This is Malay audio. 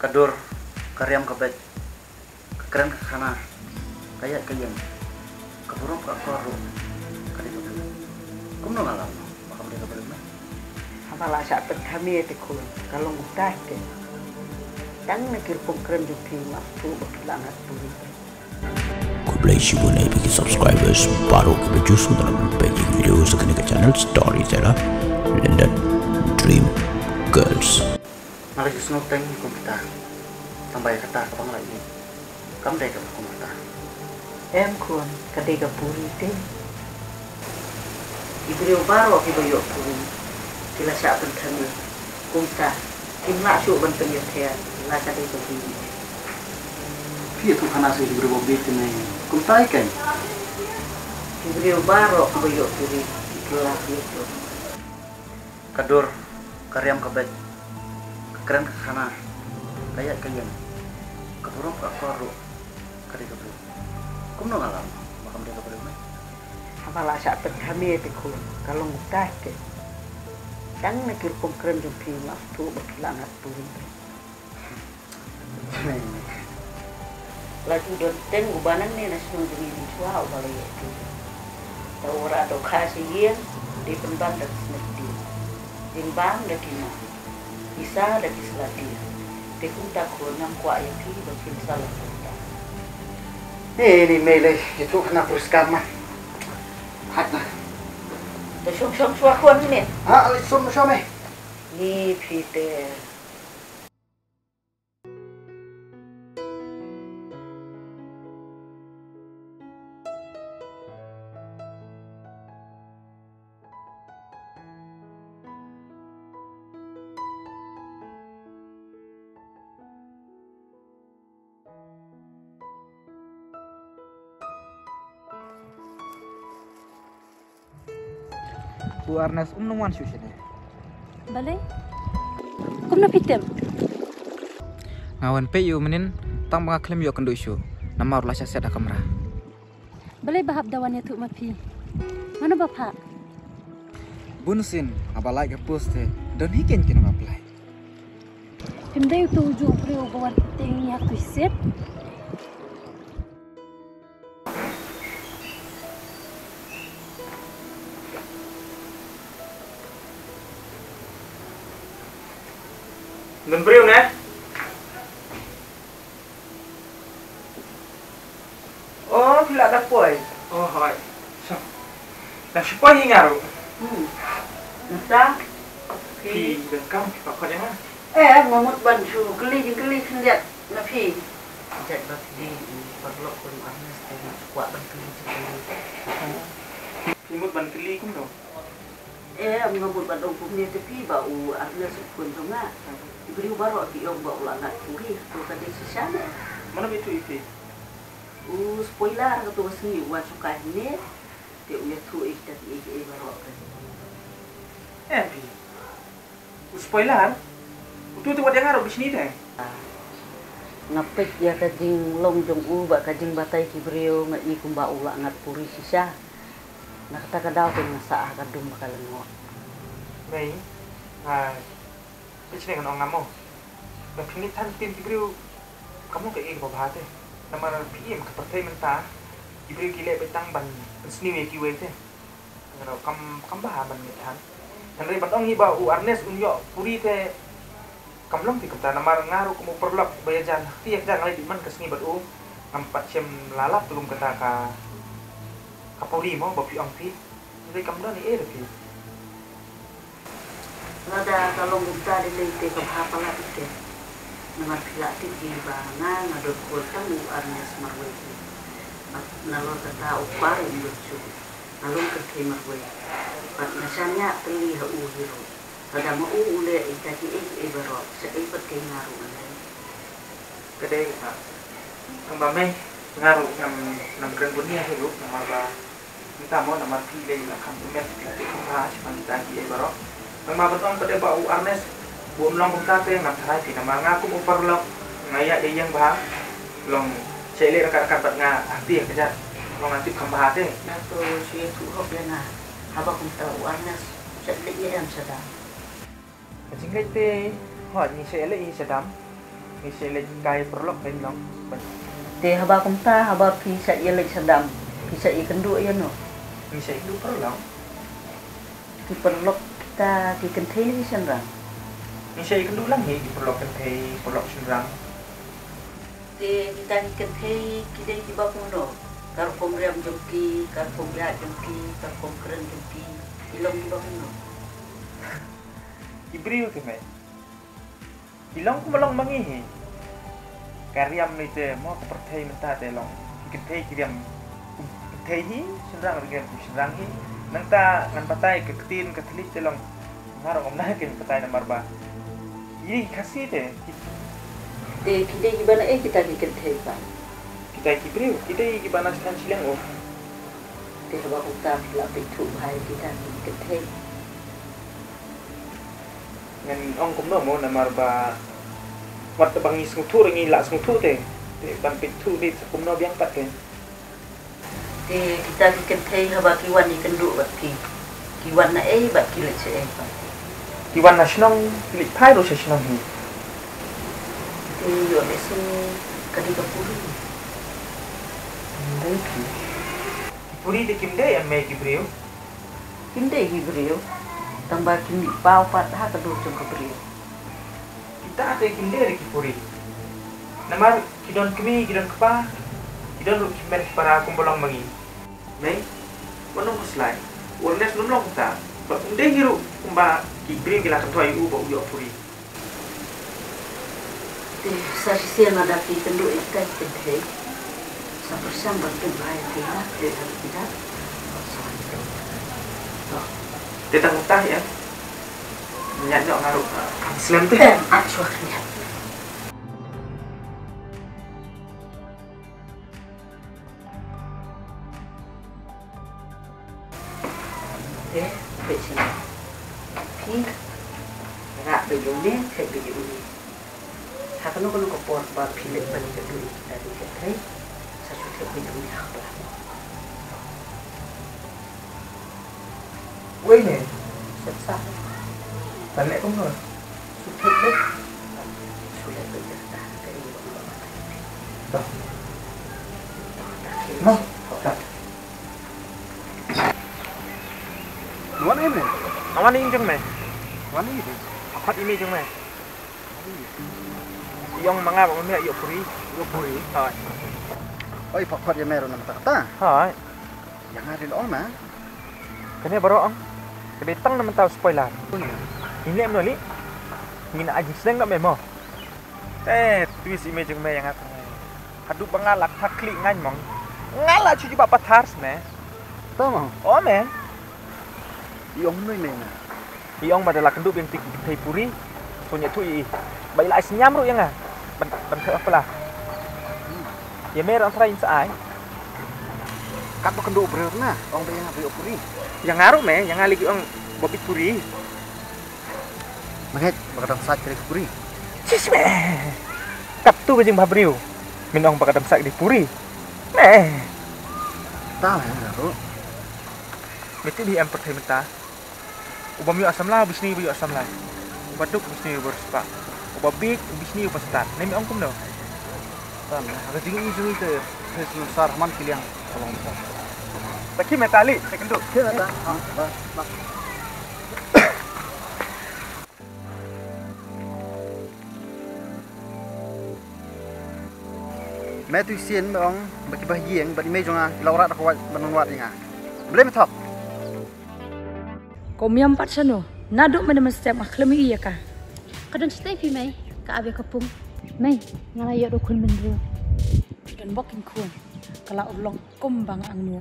Kadur karyam kabet keren kana kayak kayang kaburung kakoru kali betul kum no ngalam makam dia kabel mah Apala sa kami ete ko kalong utah ke tang nakir pong keren jupi mas tu bakilangat tuli God bless you and bagi subscribers baru kita justru dalam bagi video sekali ke channel Storyteller London Dream Girls. Malah justru teng kita tambah kata kapang lagi kamu deh kamu kumata em kuan kadega puri te ibrio baro kibayo puri kila sa kami kumta kimla su banteng ya thea la kadega puri Pia tu kana sih diberi bobi tene kumtai kan ibrio baro kibayo puri kila itu kadur karyam kabet keren kana kayak kayang kaburung kakoru kali betul kum no ngalam makam dia kabel mah Apala sa kami ete ko kalong utah ke tang nakir pong keren jupi mas tu bakilangat tuli lagi don ten ubanan ni nasunong dingin suaw balay ito tawara do kasi yan di penban dak snedi jimbang dak kina isa dak islati te kunta ko nang kwa yaki bakil salah kunta ini mele itu kena puskama hatna te song suakon ni sum some ni Peter Bu Arnes nungwan susine. Balay? Kum na pitem. Ngawan pe yu menin tang mga klem yu kendo isu. Nama urla sya da kamera. Balay bahab dawan ya tu mapi. Mana bapa? Bunusin abalai ke poste don hiken kino apply. Pimday tu uju preo bawat ting ya tu set. Đừng bêu nè. Ô, thì là đã quẩy. Ô, hỏi. Sao? Làm sao quay ngả rồi? nasa Thì đừng cong, bảo khỏi nhá. ngamut ban su keli kendiat na pi Jat bakdi perlu kulit panas dan kuat bangkeli sekali. Thì một bần cái ly cũng được. ngamut ban dong pumni te pi ba u arna sepun tunga ibri baro ki ong ba ulana puri to kade sisana Mana betul itu? u spoiler ka to sini wa suka ne te u yatu iktat baro ka Pi. Spoiler. Itu buat yang harus di sini deh. ngapik ya kajing long jong u ba kajing batai ki brio ngai kumba ula ngat puri sisa nakata kadaw te nasa kadum bakalengo Này, cái chuyện này còn ngắm không? Và khi than tin Ibril kamu kayak ini bapak teh. Nama PM ke partai menta Ibril gile betang ban seni kiwe teh. Kalau kam bah ban ngitan. Dan dari batong ni ba u Arnes unyo puri teh kamlong ti kata nama ngaru kamu perlap bayajan ti yang jangan di man kesini batu ngampat cem lalap belum kata ka kapuri mau bapi ong ti. Dari kamdan ni pi. Nada kalau kita dilete ke apa lah itu, nama pila tinggi bangan, ada kuota arnes marwai, lalu kata upar yang lucu, lalu kerja marwai, nasanya pilih hero, kada mau ule ikati baro, seipat kayak ngaruh Kedai kang bame ngaruh nam keren punya hidup nama ba kita mau nama pilih lah kamu met pilih kang cuma kita di baro. Nama betul pada bau Arnes buat long kita yang nak terapi nama ngaku mau perlu ngayak dia yang bah long celi rekan-rekan buat ngah hati yang kerja long nanti kembah deh. Nato siya tuhok yan na, habang kung tahu arnes, sedikit yang sedang. Kacing teh hot ni celi sedam ngisi lek kai perlok ben long. Te haba kumta haba pisa ia lek sedam. Pisa ikan du ya no. Ngisi itu perlok. Di perlok kita di kentei ni senrang. Ngisi ikan du lang di perlok kentei perlok senrang. Te kita di kentei kita di bakuno. Kar komriam jomki, kar komria jomki, kar komkeren jomki. Ilong di bakuno. Ibriu ke me. Ilong ko malong mangihi. Karyam ni te mo perthei menta te long. Kentei kiriam kentei hi senrang dengan senrang hi. Nang ta ngan patai ke ketin ke telit te long. Ngarong omna ke patai na marba. Ini kasih te. Te kita gimana kita di kentei pa. Kita ibriu, kita gimana sekan silang oh. Te haba kumta pila pitu hai kita di kentei. Ngan ong kumno mo na marba wat bangi sungtu ringi la sungtu te ban pitu di kumno biang pat ke Te kita di kentei haba kiwan ikan du bat ki kiwan na bat ki lek se pa. Kiwan nasional pilih pai do nasional hi Te yo lesu kadi kapuru. puri de kimde ame kibriu Kinde hibrio tambah kini pau pat ha kadu jong kabrio. kita ada kimde de kipuri namar kidon kimi kidon kepa kidon lu kimer para kumbolong mangi nei wono muslai urnes lumlong ta ba unde hiru kumba kibriu gila kantoi u ba uyo puri Te sa sisian ada ki kendu ikan kentei. Sa bersam bertemu hai kita te kita. Tetang utah ya nyanyok ngaruh Islam tuh Acuahnya. Becik. Pi. Rak bejong ni, saya bejong ni. Hakano kono kopor ba pilih balik ke dulu dari ketai. Saya sudah bejong ni apa? Wei ne Sesat. balik cũng rồi Sudah deh. Sudah bercerita ke ibu bapa. Tuh. Mau tak Luan em này, awan ini jeng me luan ini tu. apat ini jeng me yang mangap me yo puri hai Oi, pakot ya meron nama kata. hai Yang ada di oma. kene baru ang kene tang na mentau spoiler ini em noli ngina aji sedang nggak memo twist image jeng me yang aku hadu bangalak takli ngan mong ngala cuci bapak tars me Tahu mau? oh me Iong nuôi mình à? Iong adalah kenduk yang thai puri punya tui bai lai senyam ru yang ah ban thơ apa lah ya mer orang train sai Kat kenduk berna, orang bayang apa puri. yang ngaruh me yang ngali orang bobit puri Mahet, bakadam sak kiri puri. sis me kap tu bajing babriu minong bakadam sak di puri me Tahu ya, bro. mesti di emper thai menta ubam yu asam lah bisni yu asam lah ubaduk bisni berspa ubabik bisni ubastat nemi ong kum do Tahu, agak tinggi itu itu. Saya sarman kiliang. Tolong. taki metali sekenduk Kira tak? Bak. Mẹ tôi xiên với ông bagi bahieng bagi mấy jonga laurat aku menunwat inga. Boleh metop. Komiam pat sano. Naduk mana mesti maklum iya ka. Kadang stay pi mai ka abe kapung. Mai, ngala ya dukun mendru. Dan bokin kun. Kalau ulong kumbang ang nu.